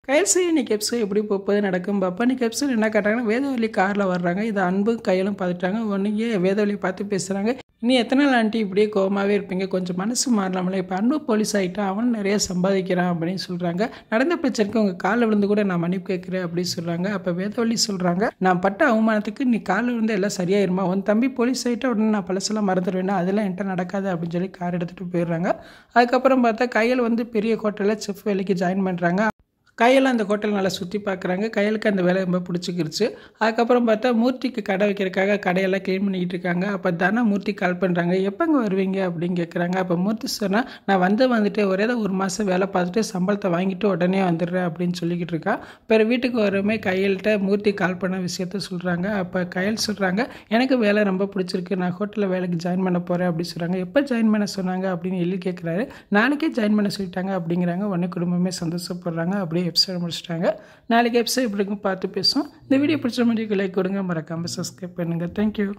கையல் சரி இன்னைக்கு எபிசோட் எப்படி போகுது நடக்கும் பாப்பா. இன்னைக்கு எபிசோட் என்ன காட்டுறாங்கன்னா, வேதவள்ளி காரில் வர்றாங்க. இது அன்பு கையிலும் பார்த்துட்டாங்க. ஒன்றுக்கே வேதவள்ளி பார்த்து பேசுகிறாங்க. நீ எத்தனை நாள் ஆண்டி இப்படியே கோவமாகவே இருப்பீங்க, கொஞ்சம் மனசு மாறலாமல. இப்போ அன்பு போலீஸ் ஆகிட்டா, அவன் நிறைய சம்பாதிக்கிறான் அப்படின்னு சொல்கிறாங்க. நடந்த பிரச்சனைக்கு உங்கள் காலில் விழுந்து கூட நான் மன்னிப்பு கேட்குறேன் அப்படின்னு சொல்கிறாங்க. அப்போ வேதவள்ளி சொல்கிறாங்க, நான் பட்ட அவமானத்துக்கு நீ காலில் விழுந்து எல்லாம் சரியாயிருமா, உன் தம்பி போலீஸ் ஆகிட்டா உடனே நான் பழசெல்லாம் மறந்துடுவேன்னா, அதெல்லாம் என்கிட்ட நடக்காது அப்படின்னு சொல்லி கார் எடுத்துகிட்டு போயிடுறாங்க. அதுக்கப்புறம் பார்த்தா கையில் பெரிய ஹோட்டலில் செஃப் வேலைக்கு ஜாயின் பண்ணுறாங்க. கையில் அந்த ஹோட்டல் நல்லா சுற்றி பார்க்குறாங்க. கையலுக்கு அந்த வேலை ரொம்ப பிடிச்சிக்கிருச்சு. அதுக்கப்புறம் பார்த்தா மூர்த்திக்கு கடை வைக்கிறதுக்காக கடையெல்லாம் க்ளீன் பண்ணிக்கிட்டு இருக்காங்க. அப்போ தானே மூர்த்தி கால் பண்ணுறாங்க, எப்போங்க வருவீங்க அப்படின்னு கேட்குறாங்க. அப்போ மூர்த்தி சொன்னால், நான் வந்துட்டு ஒரே தான் 1 மாதம் வேலை பார்த்துட்டு சம்பளத்தை வாங்கிட்டு உடனே வந்துடுறேன் அப்படின்னு சொல்லிக்கிட்டு இருக்கா. பிறகு வீட்டுக்கு வரமே கையல்கிட்ட மூர்த்தி கால் பண்ண விஷயத்த சொல்கிறாங்க. அப்போ கையல் சொல்கிறாங்க, எனக்கு வேலை ரொம்ப பிடிச்சிருக்கு, நான் ஹோட்டலில் வேலைக்கு ஜாயின் பண்ண போகிறேன் அப்படின்னு சொல்கிறாங்க. எப்போ ஜாயின் பண்ண சொன்னாங்க அப்படின்னு எள்ளி கேட்குறாரு. நாளைக்கே ஜாயின் பண்ண சொல்லிட்டாங்க அப்படிங்கிறாங்க. உடனே குடும்பமே சந்தோஷப்படுறாங்க. அப்படியே எபிசோட் முடிச்சிட்டாங்க. நாளைக்கு எபிசோட் எப்படி இருக்கும் பார்த்து பேசுவோம். இந்த வீடியோ பிடிச்ச மாதிரி லைக் கொடுங்க, மறக்காமல் சப்ஸ்கிரைப் பண்ணுங்கள். தேங்க்யூ.